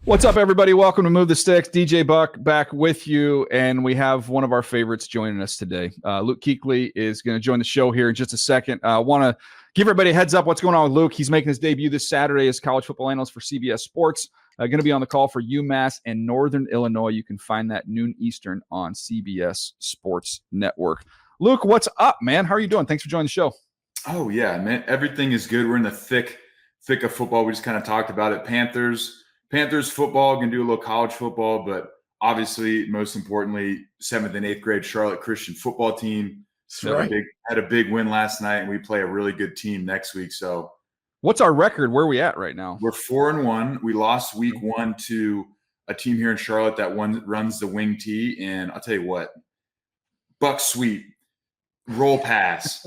What's up, everybody? Welcome to Move the Sticks. DJ Buck back with you, and we have one of our favorites joining us today. Luke Kuechly is going to join the show here in just a second. I want to give everybody a heads up what's going on with Luke. He's making his debut this Saturday as college football analyst for CBS Sports. Going to be on the call for UMass and Northern Illinois. You can find that noon Eastern on CBS Sports Network. Luke, what's up, man? How are you doing? Thanks for joining the show. Oh, yeah, man. Everything is good. We're in the thick of football. We just kind of talked about it. Panthers football, going to do a little college football, but obviously, most importantly, 7th and 8th grade Charlotte Christian football team. Right. Had a big win last night, and we play a really good team next week. So, what's our record? Where are we at right now? We're 4-1. We lost week 1 to a team here in Charlotte that runs the wing tee, and I'll tell you what, buck sweep, roll pass,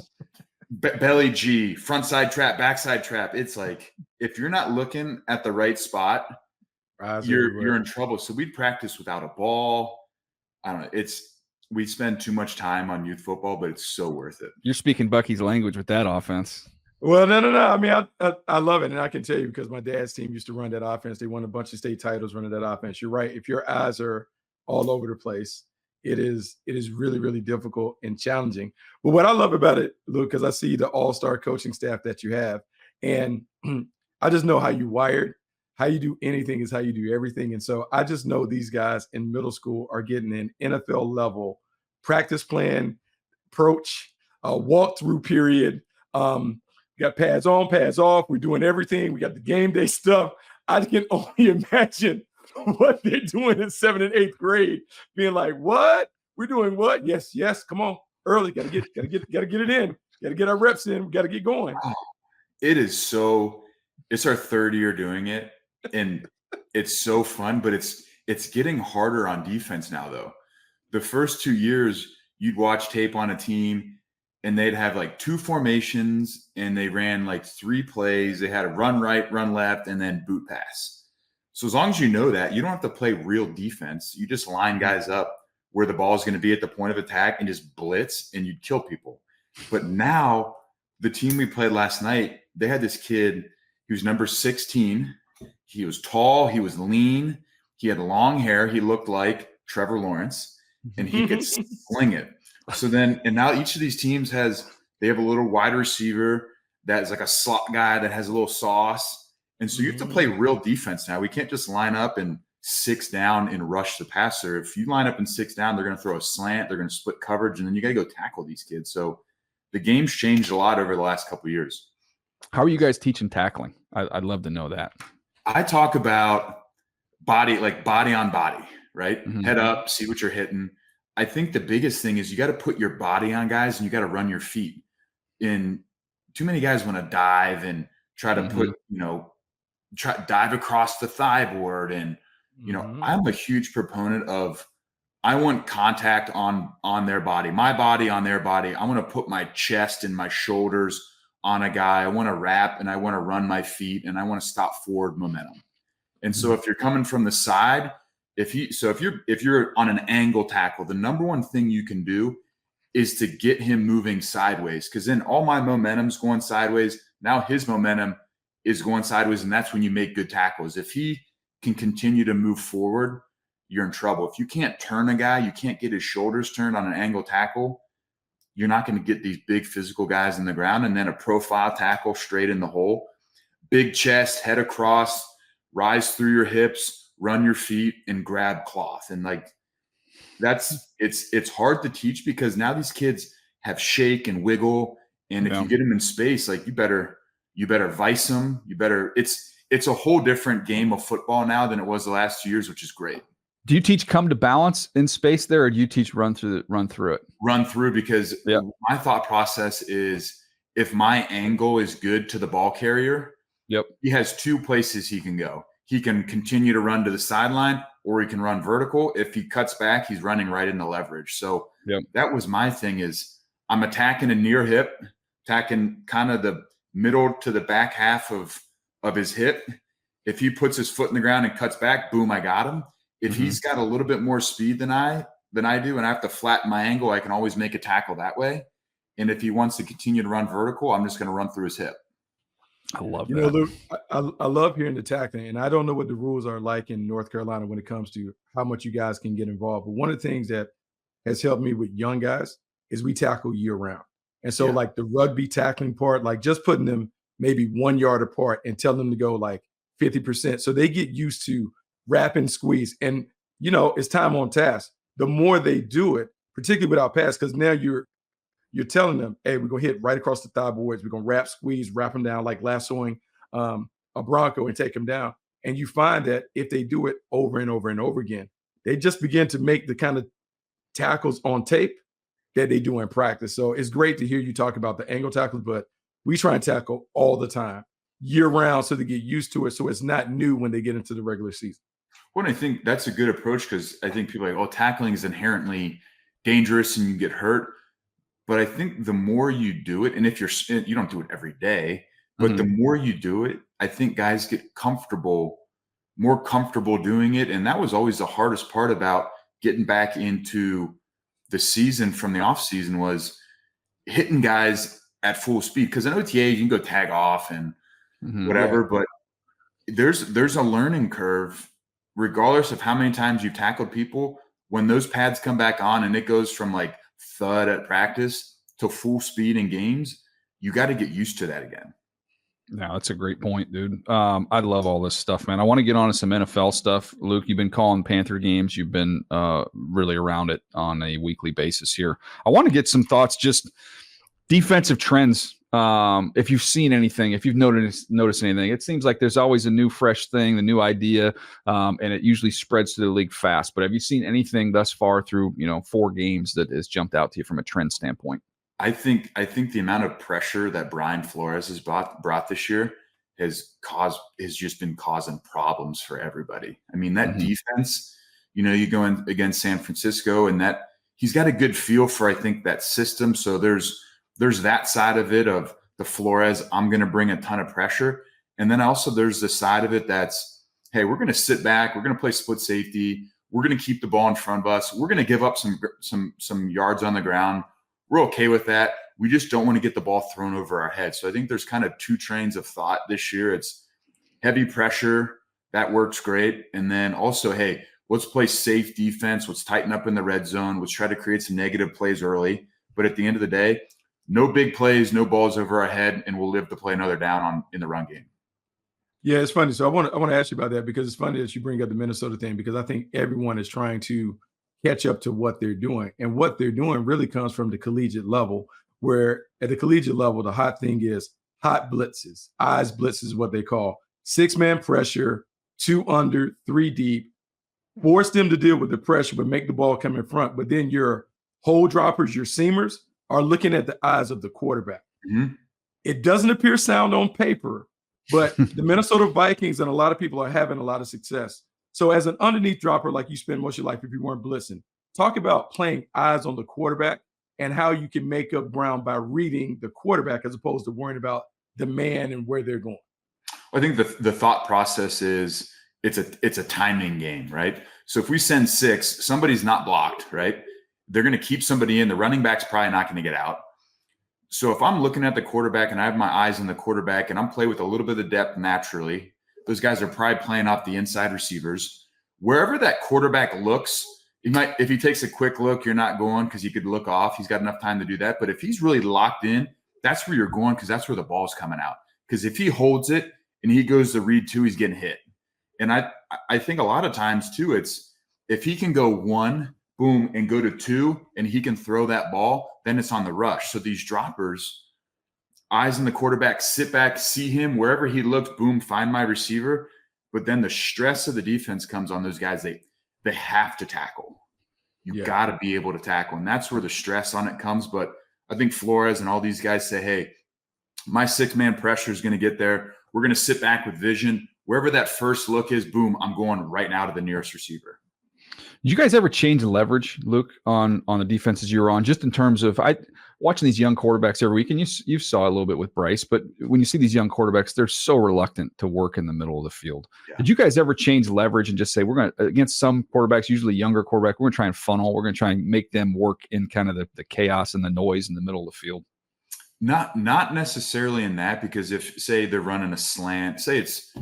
belly G, front side trap, backside trap. It's like if you're not looking at the right spot, you're in trouble. So we'd practice without a ball. I don't know. We spend too much time on youth football, but it's so worth it. You're speaking Bucky's language with that offense. Well, no. I mean, I love it. And I can tell you because my dad's team used to run that offense. They won a bunch of state titles running that offense. You're right. If your eyes are all over the place, it is really, really difficult and challenging. But what I love about it, Luke, because I see the all-star coaching staff that you have, and I just know how you wired. How you do anything is how you do everything. And so I just know these guys in middle school are getting an NFL level practice plan, approach, walkthrough period. Got pads on, pads off. We're doing everything. We got the game day stuff. I can only imagine what they're doing in 7th and 8th grade, being like, what? We're doing what? Yes. Come on. Early. Gotta get it in. Gotta get our reps in. We gotta get going. It's our 3rd year doing it. And it's so fun, but it's getting harder on defense now, though. The first 2 years, you'd watch tape on a team, and they'd have like 2 formations, and they ran like 3 plays. They had a run right, run left, and then boot pass. So as long as you know that, you don't have to play real defense. You just line guys up where the ball is going to be at the point of attack and just blitz, and you'd kill people. But now, the team we played last night, they had this kid who's number 16. He was tall. He was lean. He had long hair. He looked like Trevor Lawrence, and he could sling it. So then, and now each of these teams they have a little wide receiver that's like a slot guy that has a little sauce. And so you have to play real defense now. We can't just line up and 6 down and rush the passer. If you line up and 6 down, they're going to throw a slant. They're going to split coverage, and then you got to go tackle these kids. So the game's changed a lot over the last couple of years. How are you guys teaching tackling? I'd love to know that. I talk about body on body, right? Mm-hmm. Head up, see what you're hitting. I think the biggest thing is you got to put your body on guys, and you got to run your feet. And too many guys want to dive and try to put, dive across the thigh board. And, I'm a huge proponent of, I want contact on their body, my body on their body. I want to put my chest and my shoulders on a guy. I want to wrap, and I want to run my feet, and I want to stop forward momentum. And so if you're coming from the side, if you're on an angle tackle, the number one thing you can do is to get him moving sideways, because then all my momentum's going sideways. Now his momentum is going sideways, and that's when you make good tackles. If he can continue to move forward, you're in trouble. If you can't turn a guy, you can't get his shoulders turned on an angle tackle, you're not going to get these big physical guys in the ground. And then a profile tackle straight in the hole, big chest, head across, rise through your hips, run your feet, and grab cloth. And it's hard to teach, because now these kids have shake and wiggle. And if you get them in space, like you better vice them. It's a whole different game of football now than it was the last 2 years, which is great. Do you teach come to balance in space there, or do you teach run through it? Run through, because my thought process is, if my angle is good to the ball carrier, he has 2 places he can go. He can continue to run to the sideline, or he can run vertical. If he cuts back, he's running right into leverage. So that was my thing, is I'm attacking a near hip, attacking kind of the middle to the back half of his hip. If he puts his foot in the ground and cuts back, boom, I got him. If he's got a little bit more speed than I do, and I have to flatten my angle, I can always make a tackle that way. And if he wants to continue to run vertical, I'm just going to run through his hip. I love You know, that. Luke, I love hearing the tackling, and I don't know what the rules are like in North Carolina when it comes to how much you guys can get involved. But one of the things that has helped me with young guys is we tackle year round. And so, Yeah. like the rugby tackling part, like just putting them maybe 1 yard apart and telling them to go like 50%. So they get used to wrap and squeeze. And, you know, it's time on task. The more they do it, particularly without pass, because now you're telling them, hey, we're gonna hit right across the thigh boards. We're gonna wrap, squeeze, wrap them down like lassoing a bronco and take them down. And you find that if they do it over and over and over again, they just begin to make the kind of tackles on tape that they do in practice. So it's great to hear you talk about the angle tackles, but we try and tackle all the time, year round, so they get used to it. So it's not new when they get into the regular season. Well, I think that's a good approach because I think people are like, oh, tackling is inherently dangerous and you get hurt. But I think the more you do it, and if you don't do it every day, but the more you do it, I think guys get more comfortable doing it. And that was always the hardest part about getting back into the season from the off season was hitting guys at full speed. Because in OTAs, you can go tag off and whatever, but there's a learning curve, regardless of how many times you've tackled people. When those pads come back on and it goes from like thud at practice to full speed in games, you got to get used to that again. No, that's a great point, dude. I love all this stuff, man. I want to get on to some NFL stuff. Luke, you've been calling Panther games. You've been really around it on a weekly basis here. I want to get some thoughts, just defensive trends. If you've seen anything, if you've noticed anything, it seems like there's always a new, fresh thing, the new idea, and it usually spreads to the league fast. But have you seen anything thus far through 4 games that has jumped out to you from a trend standpoint? I think the amount of pressure that Brian Flores has brought this year has just been causing problems for everybody. I mean, that defense, you go in against San Francisco, and that he's got a good feel for, I think, that system. So there's that side of it of the Flores, I'm going to bring a ton of pressure. And then also there's the side of it that's, hey, we're going to sit back. We're going to play split safety. We're going to keep the ball in front of us. We're going to give up some yards on the ground. We're okay with that. We just don't want to get the ball thrown over our head. So I think there's kind of 2 trains of thought this year. It's heavy pressure. That works great. And then also, hey, let's play safe defense. Let's tighten up in the red zone. Let's try to create some negative plays early. But at the end of the day, no big plays, no balls over our head, and we'll live to play another down in the run game. Yeah, it's funny. So I want to ask you about that because it's funny that you bring up the Minnesota thing because I think everyone is trying to catch up to what they're doing. And what they're doing really comes from the collegiate level, where at the collegiate level, the hot thing is hot blitzes. Eyes blitzes is what they call 6-man pressure, 2 under, 3 deep, force them to deal with the pressure, but make the ball come in front. But then your hole droppers, your seamers are looking at the eyes of the quarterback. It doesn't appear sound on paper, but the Minnesota Vikings and a lot of people are having a lot of success. So as an underneath dropper, like you spend most of your life if you weren't blitzing, talk about playing eyes on the quarterback and how you can make up ground by reading the quarterback as opposed to worrying about the man and where they're going. I think the thought process is it's a timing game, right? So if we send 6, somebody's not blocked, right? They're going to keep somebody in. The running back's probably not going to get out. So if I'm looking at the quarterback and I have my eyes on the quarterback and I'm playing with a little bit of depth naturally, those guys are probably playing off the inside receivers. Wherever that quarterback looks, if he takes a quick look, you're not going because he could look off. He's got enough time to do that. But if he's really locked in, that's where you're going because that's where the ball's coming out. Because if he holds it and he goes to read 2, he's getting hit. And I think a lot of times too, it's if he can go 1, boom, and go to 2, and he can throw that ball, then it's on the rush. So these droppers, eyes on the quarterback, sit back, see him wherever he looks, boom, find my receiver. But then the stress of the defense comes on those guys. They have to tackle. You got to be able to tackle. And that's where the stress on it comes. But I think Flores and all these guys say, hey, my 6-man pressure is going to get there. We're going to sit back with vision. Wherever that first look is, boom, I'm going right now to the nearest receiver. Did you guys ever change the leverage, Luke, on the defenses you were on, just in terms of watching these young quarterbacks every week? And you saw a little bit with Bryce, but when you see these young quarterbacks, they're so reluctant to work in the middle of the field. Yeah. Did you guys ever change leverage and just say, we're going to, against some quarterbacks, usually younger quarterback, we're going to try and funnel, we're going to try and make them work in kind of the chaos and the noise in the middle of the field? Not necessarily in that, because if say they're running a slant, say it's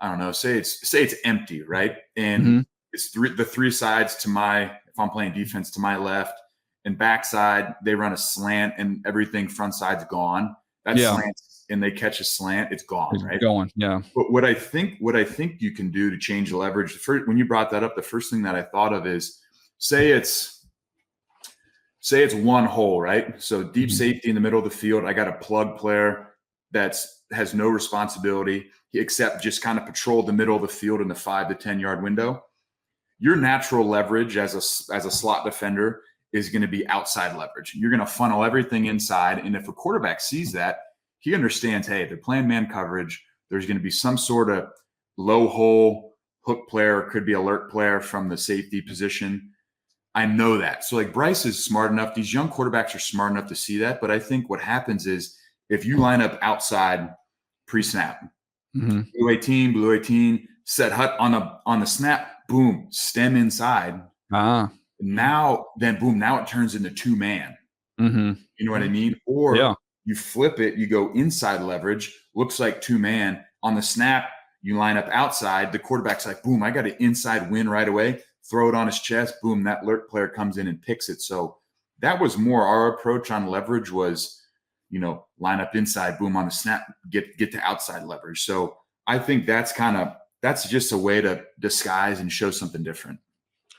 I don't know, say it's empty, right? And it's the three sides to if I'm playing defense, to my left, and backside they run a slant and everything front side's gone. That slant, and they catch a slant, it's gone, It's right? going, yeah. But what I think you can do to change the leverage, when you brought that up, the first thing that I thought of is say it's one hole, right? So deep safety in the middle of the field. I got a plug player that has no responsibility except just kind of patrol the middle of the field in the 5 to 10 yard window. Your natural leverage as a slot defender is going to be outside leverage. You're going to funnel everything inside. And if a quarterback sees that, he understands, hey, they're playing man coverage. There's going to be some sort of low hole hook player, could be alert player from the safety position. I know that. So like Bryce is smart enough. These young quarterbacks are smart enough to see that. But I think what happens is if you line up outside pre-snap, blue 18, set hut on the snap, boom, stem inside. Now it turns into 2-man. You know what I mean? Or you flip it, you go inside leverage, looks like 2-man. On the snap, you line up outside. The quarterback's like, boom, I got an inside win right away. Throw it on his chest, boom, that alert player comes in and picks it. So that was more our approach on leverage was, line up inside, boom, on the snap, get to outside leverage. So I think that's just a way to disguise and show something different.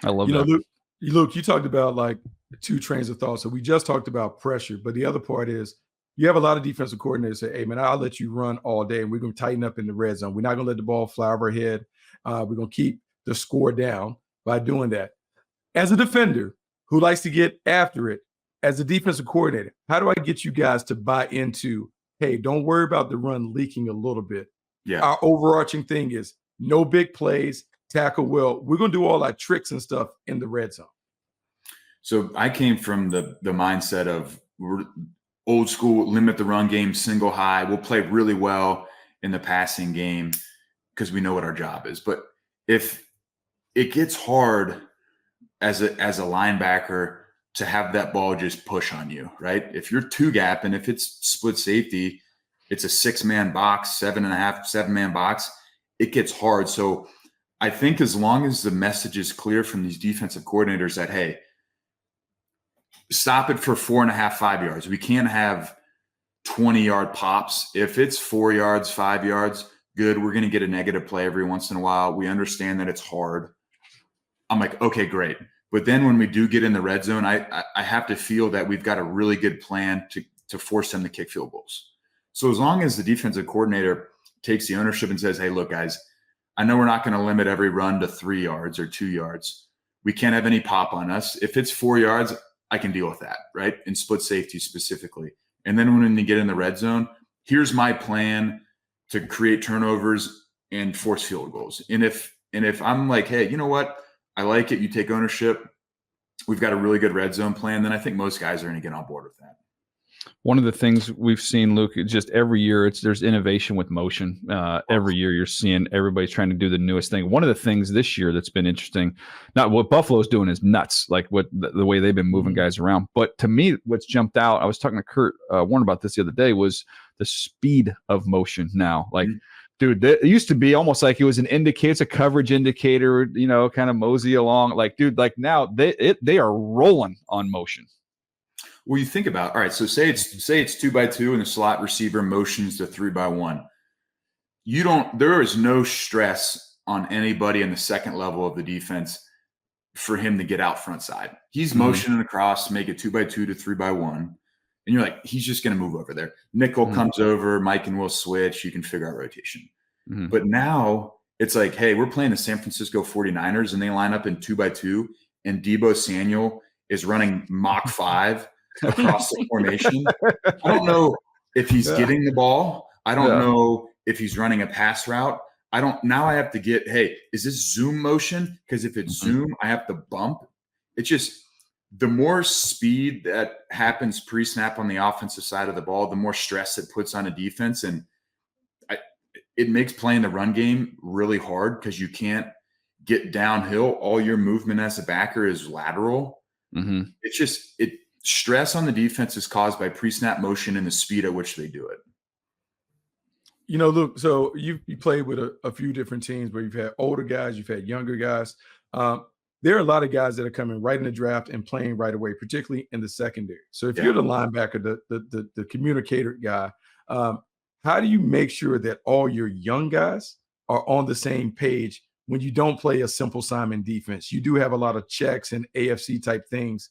I love that. Luke, you talked about like two trains of thought. So we just talked about pressure, but the other part is you have a lot of defensive coordinators say, hey, man, I'll let you run all day and we're going to tighten up in the red zone. We're not going to let the ball fly over our head. We're going to keep the score down by doing that. As a defender who likes to get after it, as a defensive coordinator, how do I get you guys to buy into, hey, don't worry about the run leaking a little bit. Yeah. Our overarching thing is no big plays, tackle well. We're going to do all our tricks and stuff in the red zone. So I came from the mindset of old school, limit the run game, single high. We'll play really well in the passing game because we know what our job is. But if it gets hard as a linebacker to have that ball just push on you, right? If you're two gap and if it's split safety, it's a 6-man box, 7.5-7-man box, it gets hard. So I think as long as the message is clear from these defensive coordinators that, hey, stop it for 4.5, 5 yards. We can't have 20-yard pops. If it's 4 yards, 5 yards, good. We're going to get a negative play every once in a while. We understand that it's hard. I'm like, okay, great. But then when we do get in the red zone, I have to feel that we've got a really good plan to force them to kick field goals. So as long as the defensive coordinator takes the ownership and says, hey, look, guys, I know we're not going to limit every run to 3 yards or 2 yards. We can't have any pop on us. If it's 4 yards, I can deal with that, right? In split safety specifically. And then when they get in the red zone, here's my plan to create turnovers and force field goals. And if I'm like, hey, you know what? I like it. You take ownership. We've got a really good red zone plan. Then I think most guys are going to get on board with that. One of the things we've seen, Luke, just every year, there's innovation with motion. Every year you're seeing everybody's trying to do the newest thing. One of the things this year that's been interesting, not what Buffalo's doing is nuts, like what the way they've been moving guys around. But to me, what's jumped out, I was talking to Kurt Warren about this the other day, was the speed of motion now. Like, dude, it used to be almost like it was an indicator, it's a coverage indicator, kind of mosey along. Like, dude, like now they are rolling on motion. Well, you think about, all right, so say it's 2x2 and the slot receiver motions to 3x1. There is no stress on anybody in the second level of the defense for him to get out front side. He's motioning across to make it 2x2 to 3x1. And you're like, he's just going to move over there. Nickel comes over, Mike and Will switch. You can figure out rotation. But now it's like, hey, we're playing the San Francisco 49ers and they line up in 2x2 and Deebo Samuel is running Mach 5 across the formation. I don't know if he's getting the ball. I don't know if he's running a pass route. Now I have to get, hey, is this zoom motion? Because if it's zoom, I have to bump. It's just the more speed that happens pre-snap on the offensive side of the ball, the more stress it puts on a defense. And it makes playing the run game really hard because you can't get downhill. All your movement as a backer is lateral. It's just stress on the defense is caused by pre-snap motion and the speed at which they do it. Luke, so you played with a few different teams where you've had older guys, you've had younger guys. There are a lot of guys that are coming right in the draft and playing right away, particularly in the secondary. So if you're the linebacker, the communicator guy, how do you make sure that all your young guys are on the same page when you don't play a simple Simon defense? You do have a lot of checks and AFC type things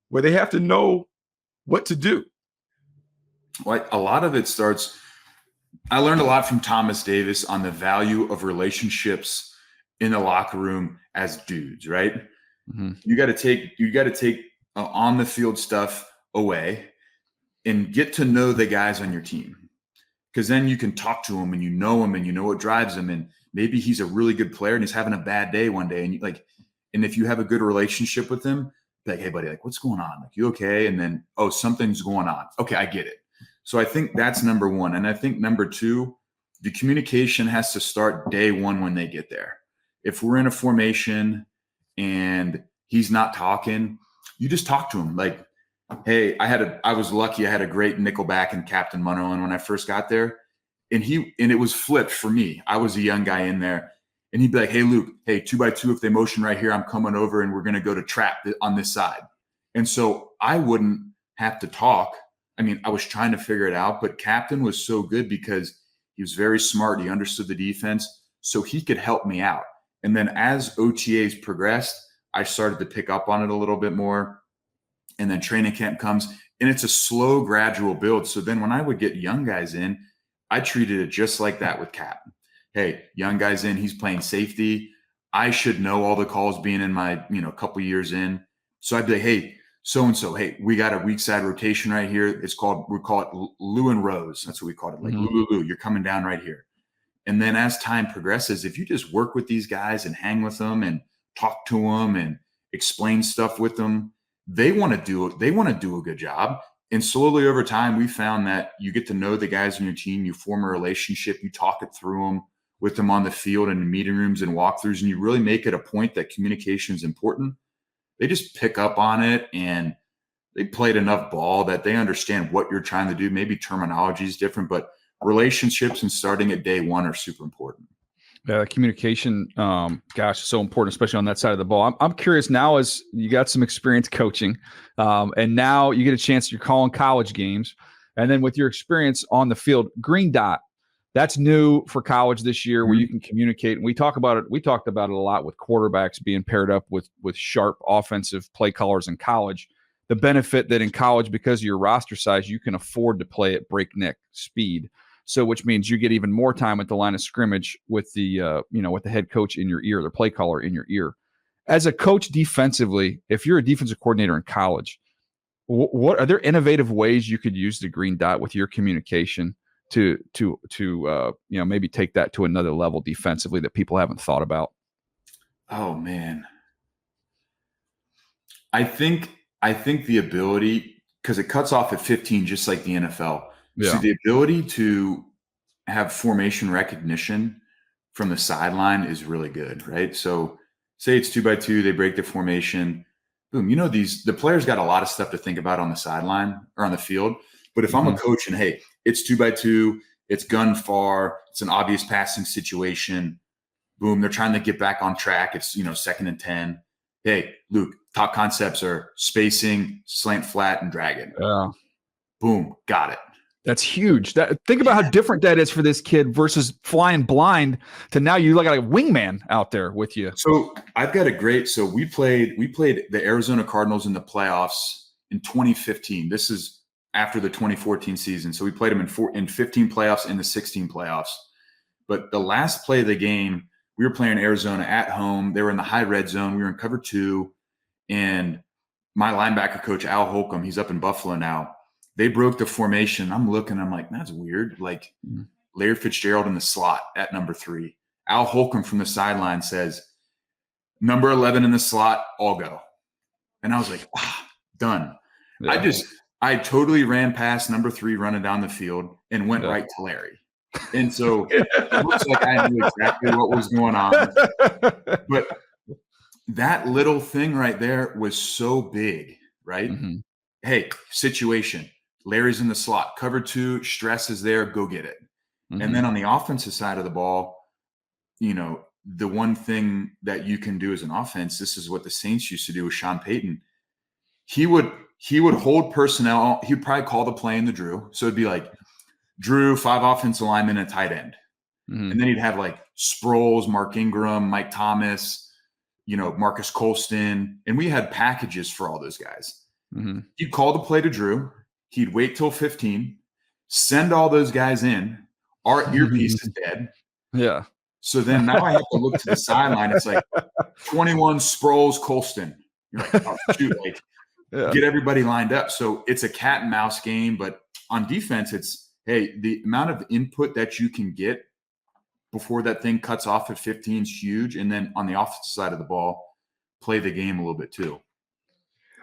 where they have to know what to do. Like a lot of it starts, I learned a lot from Thomas Davis on the value of relationships in the locker room as dudes, right? Mm-hmm. You got to take on the field stuff away and get to know the guys on your team. Because then you can talk to him and you know what drives him. And maybe he's a really good player and he's having a bad day one day. And if you have a good relationship with him, be like, hey buddy, like what's going on? Like, you okay? And then, oh, something's going on. Okay, I get it. So I think that's number one. And I think number two, the communication has to start day one when they get there. If we're in a formation and he's not talking, you just talk to him. Like, hey, I was lucky. I had a great nickelback in Captain Munnerlyn when I first got there. And it was flipped for me. I was a young guy in there. And he'd be like, hey, Luke, hey, 2x2, if they motion right here, I'm coming over and we're going to go to trap on this side. And so I wouldn't have to talk. I mean, I was trying to figure it out, but Captain was so good because he was very smart. He understood the defense, so he could help me out. And then as OTAs progressed, I started to pick up on it a little bit more. And then training camp comes, and it's a slow, gradual build. So then when I would get young guys in, I treated it just like that with Cap. Hey, young guy's in, he's playing safety. I should know all the calls being in my, couple years in. So I'd be like, hey, so-and-so, hey, we got a weak side rotation right here. We call it Lou and Rose. That's what we called it. Like, Lou, you're coming down right here. And then as time progresses, if you just work with these guys and hang with them and talk to them and explain stuff with them, they want to do a good job. And slowly over time, we found that you get to know the guys on your team, you form a relationship, you talk it through them with them on the field and in meeting rooms and walkthroughs, and you really make it a point that communication is important. They just pick up on it and they played enough ball that they understand what you're trying to do. Maybe terminology is different, but relationships and starting at day one are super important. Yeah, communication, is so important, especially on that side of the ball. I'm curious now, as you got some experience coaching, and now you get a chance, you're calling college games, and then with your experience on the field, green dot, that's new for college this year, where you can communicate. And we talked about it a lot with quarterbacks being paired up with sharp offensive play callers in college. The benefit that in college, because of your roster size, you can afford to play at breakneck speed. So, which means you get even more time at the line of scrimmage with the with the head coach in your ear, the play caller in your ear. As a coach defensively, if you're a defensive coordinator in college, what are there innovative ways you could use the green dot with your communication to maybe take that to another level defensively that people haven't thought about? Oh man, I think the ability, because it cuts off at 15, just like the NFL. Yeah. So the ability to have formation recognition from the sideline is really good, right? So say it's 2x2, they break the formation, boom. The players got a lot of stuff to think about on the sideline or on the field. But if I'm a coach and hey, it's 2x2, it's gun far, it's an obvious passing situation, boom, they're trying to get back on track. It's 2nd and 10. Hey, Luke, top concepts are spacing, slant flat, and drag it. Boom, got it. That's huge. Think about how different that is for this kid versus flying blind to now you look like a wingman out there with you. So I've got we played the Arizona Cardinals in the playoffs in 2015. This is after the 2014 season. So we played them in 15 playoffs and the 16 playoffs. But the last play of the game, we were playing Arizona at home. They were in the high red zone. We were in cover 2. And my linebacker coach, Al Holcomb, he's up in Buffalo now. They broke the formation. I'm looking, I'm like, that's weird. Like Larry Fitzgerald in the slot at number 3. Al Holcomb from the sideline says, number 11 in the slot, all go. And I was like, done. Yeah. I totally ran past number 3 running down the field and went right to Larry. And so it looks like I knew exactly what was going on. But that little thing right there was so big, right? Mm-hmm. hey, situation, Larry's in the slot, cover 2, stress is there, go get it. Mm-hmm. And then on the offensive side of the ball, the one thing that you can do as an offense, this is what the Saints used to do with Sean Payton. He would hold personnel. He'd probably call the play in the Drew. So it'd be like Drew, 5 offensive linemen, and a tight end. Mm-hmm. And then he'd have like Sproles, Mark Ingram, Mike Thomas, Marcus Colston. And we had packages for all those guys. Mm-hmm. He'd call the play to Drew. He'd wait till 15, send all those guys in. Our earpiece is dead. Yeah. So then now I have to look to the sideline. It's like 21 Sproles, Colston. You're like, oh, shoot, get everybody lined up. So it's a cat and mouse game. But on defense, it's, hey, the amount of input that you can get before that thing cuts off at 15 is huge. And then on the offensive side of the ball, play the game a little bit too.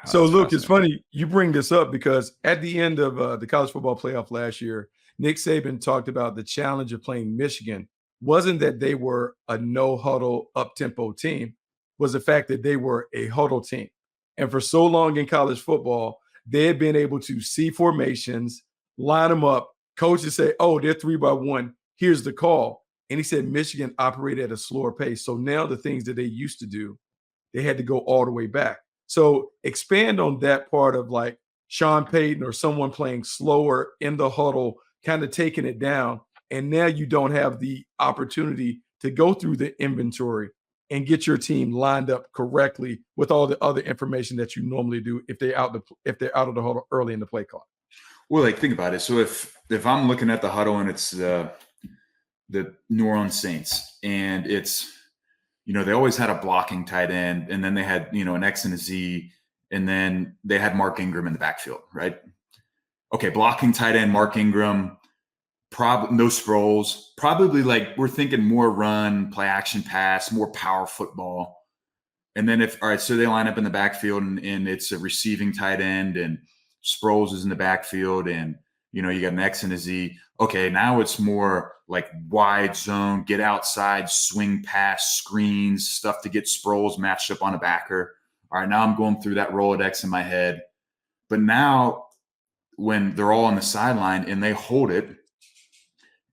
So, Luke, it's funny you bring this up because at the end of the college football playoff last year, Nick Saban talked about the challenge of playing Michigan. Wasn't that they were a no-huddle, up-tempo team, was the fact that they were a huddle team. And for so long in college football, they had been able to see formations, line them up, coaches say, oh, they're 3-by-1, here's the call. And he said Michigan operated at a slower pace. So now the things that they used to do, they had to go all the way back. So expand on that part of like Sean Payton or someone playing slower in the huddle, kind of taking it down. And now you don't have the opportunity to go through the inventory and get your team lined up correctly with all the other information that you normally do if they're out of the huddle early in the play clock. Well, think about it. So if I'm looking at the huddle and it's the New Orleans Saints and it's, they always had a blocking tight end, and then they had, an X and a Z, and then they had Mark Ingram in the backfield, right? Okay, blocking tight end, Mark Ingram, probably no Sproles, probably we're thinking more run, play action pass, more power football. And then so they line up in the backfield and it's a receiving tight end and Sproles is in the backfield and, you got an X and a Z. Okay, now it's more like wide zone, get outside, swing pass, screens, stuff to get Sproles matched up on a backer. All right, now I'm going through that Rolodex in my head. But now when they're all on the sideline and they hold it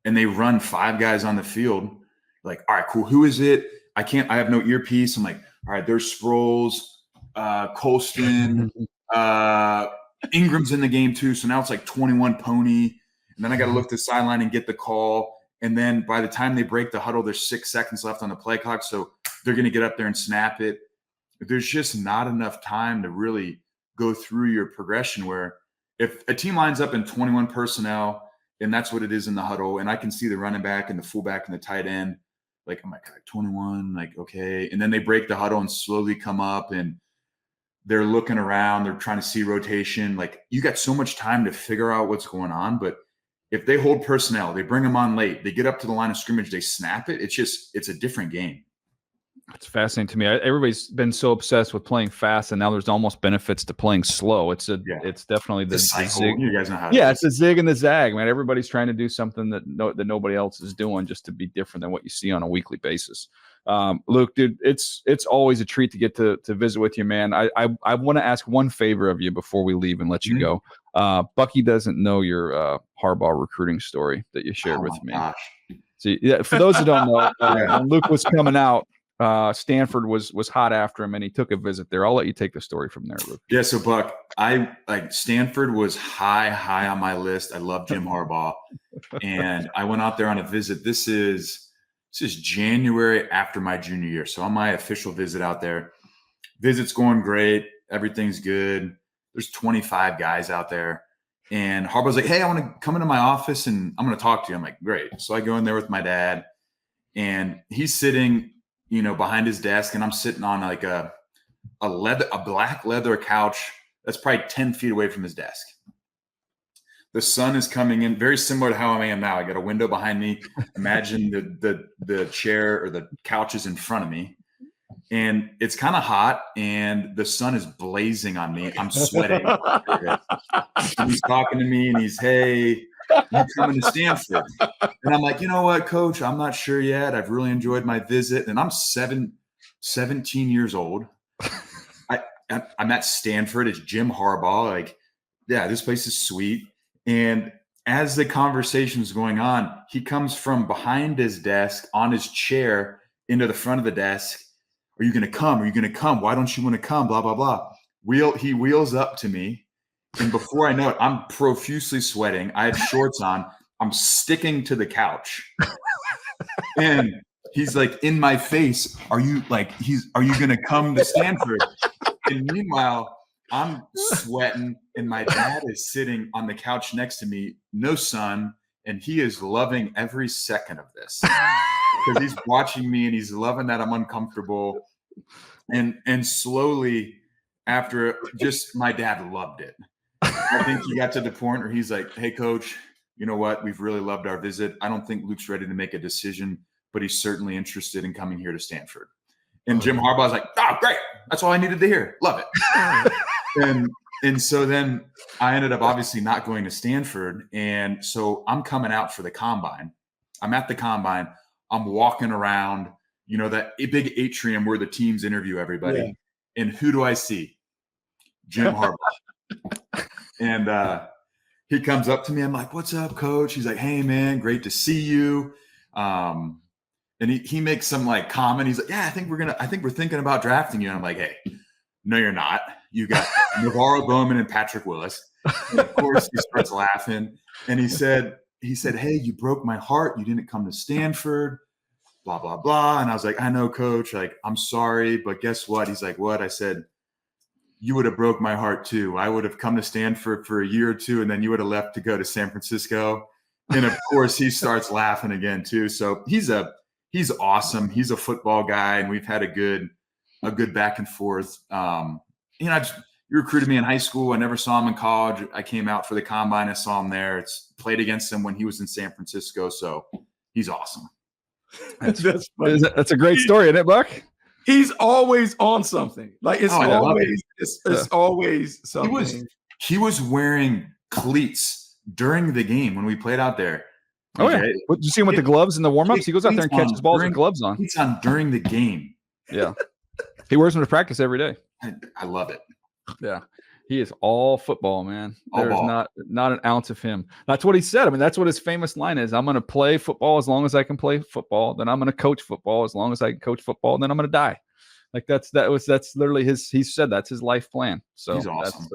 and they run 5 guys on the field, like, all right, cool, who is it? I have no earpiece. I'm like, all right, there's Sproles, Colston, Ingram's in the game too. So now it's like 21 pony. And then I got to look to the sideline and get the call. And then by the time they break the huddle, there's 6 seconds left on the play clock. So they're going to get up there and snap it. There's just not enough time to really go through your progression where if a team lines up in 21 personnel, and that's what it is in the huddle, and I can see the running back and the fullback and the tight end, like, I'm like, 21, like, okay. And then they break the huddle and slowly come up and they're looking around, they're trying to see rotation. Like, you got so much time to figure out what's going on. But if they hold personnel, they bring them on late, they get up to the line of scrimmage, they snap it. It's a different game. It's fascinating to me. Everybody's been so obsessed with playing fast, and now there's almost benefits to playing slow. It's definitely the zig. You guys know how. It's a zig and the zag, man. Everybody's trying to do something that nobody else is doing, just to be different than what you see on a weekly basis. Luke, dude, it's always a treat to get to visit with you, man. I want to ask one favor of you before we leave and let you go. Bucky doesn't know your Harbaugh recruiting story that you shared with me. Gosh. So for those who don't know, when Luke was coming out, Stanford was hot after him and he took a visit there. I'll let you take the story from there, Luke. Yeah. So Buck, Stanford was high on my list. I love Jim Harbaugh. And I went out there on a visit. This is January after my junior year. So on my official visit out there, visit's going great. Everything's good. There's 25 guys out there. And Harbaugh's like, hey, I want to come into my office and I'm going to talk to you. I'm like, great. So I go in there with my dad and he's sitting, behind his desk, and I'm sitting on like a black leather couch that's probably 10 feet away from his desk. The sun is coming in, very similar to how I am now. I got a window behind me. Imagine the chair or the couch is in front of me, and it's kind of hot, and the sun is blazing on me. I'm sweating. And he's talking to me, and he's, hey, you coming to Stanford? And I'm like, you know what, coach, I'm not sure yet. I've really enjoyed my visit. And I'm 17 years old. I'm at Stanford. It's Jim Harbaugh. Like, yeah, this place is sweet. And as the conversation is going on, he comes from behind his desk on his chair into the front of the desk. Are you going to come? Are you going to come? Why don't you want to come? Blah, blah, blah. He wheels up to me. And before I know it, I'm profusely sweating. I have shorts on. I'm sticking to the couch. And he's like in my face. Are you going to come to Stanford? And meanwhile, I'm sweating and my dad is sitting on the couch next to me, no sun, and he is loving every second of this because he's watching me and he's loving that I'm uncomfortable. And slowly after, just my dad loved it. I think he got to the point where he's like, hey, coach, you know what? We've really loved our visit. I don't think Luke's ready to make a decision, but he's certainly interested in coming here to Stanford. And Jim Harbaugh's like, oh, great. That's all I needed to hear. Love it. And so then I ended up obviously not going to Stanford. And so I'm coming out for the combine. I'm at the combine. I'm walking around, that big atrium where the teams interview everybody. Yeah. And who do I see? Jim Harbaugh. And he comes up to me. I'm like, what's up, coach? He's like, hey, man, great to see you. And he makes some like comment. He's like, yeah, I think we're thinking about drafting you. And I'm like, hey, no, you're not. You got Navarro Bowman and Patrick Willis. And of course, he starts laughing. And he said, hey, you broke my heart. You didn't come to Stanford, blah, blah, blah. And I was like, I know, coach. Like, I'm sorry, but guess what? He's like, what? I said, you would have broke my heart too. I would have come to Stanford for a year or two, and then you would have left to go to San Francisco. And of course, he starts laughing again too. So he's awesome. He's a football guy, and we've had a good back and forth. You recruited me in high school. I never saw him in college. I came out for the combine. I saw him there. Played against him when he was in San Francisco. So he's awesome. That's a great story, isn't it, Buck? He's always on something. Like it's always something. He was wearing cleats during the game when we played out there. Oh yeah. Did you see him with the gloves and the warm-ups? He goes out there and catches balls with gloves on. He's on during the game. Yeah. He wears them to practice every day. I love it. Yeah. He is all football, man. There's not an ounce of him. That's what he said. I mean, that's what his famous line is. I'm going to play football as long as I can play football. Then I'm going to coach football as long as I can coach football. And then I'm going to die. Like that's literally he said that's his life plan. So he's awesome.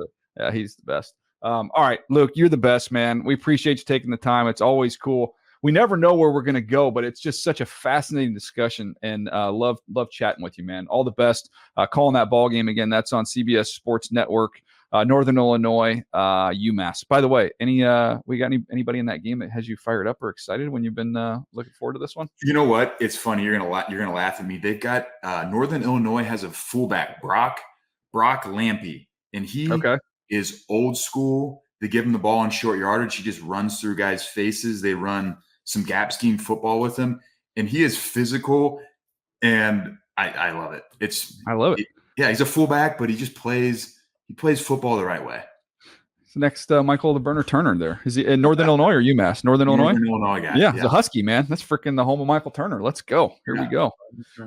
He's the best. All right, Luke, you're the best, man. We appreciate you taking the time. It's always cool. We never know where we're going to go, but it's just such a fascinating discussion, and love chatting with you, man. All the best. Calling that ball game again. That's on CBS Sports Network. Northern Illinois, UMass. By the way, we got anybody in that game that has you fired up or excited when you've been looking forward to this one? You know what? It's funny. You're gonna laugh at me. They've got Northern Illinois has a fullback, Brock Lampy, and he is old school. They give him the ball in short yardage. He just runs through guys' faces. They run some gap scheme football with him, and he is physical, and I love it. I love it. Yeah, he's a fullback, but he just plays. He plays football the right way. Next, Michael the Burner Turner there. Is he in Northern Illinois or UMass? Northern Illinois guy. Yeah, he's a Husky, man. That's freaking the home of Michael Turner. Let's go. Here we go.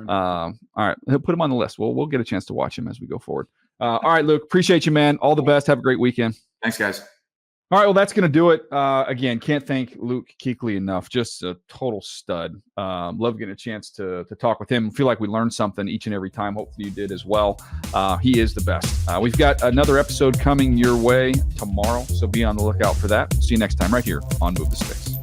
All right, he'll put him on the list. We'll get a chance to watch him as we go forward. All right, Luke, appreciate you, man. All the best. Have a great weekend. Thanks, guys. All right, well, that's going to do it. Again, can't thank Luke Kuechly enough. Just a total stud. Love getting a chance to talk with him. Feel like we learned something each and every time. Hopefully you did as well. He is the best. We've got another episode coming your way tomorrow, so be on the lookout for that. See you next time right here on Move the Sticks.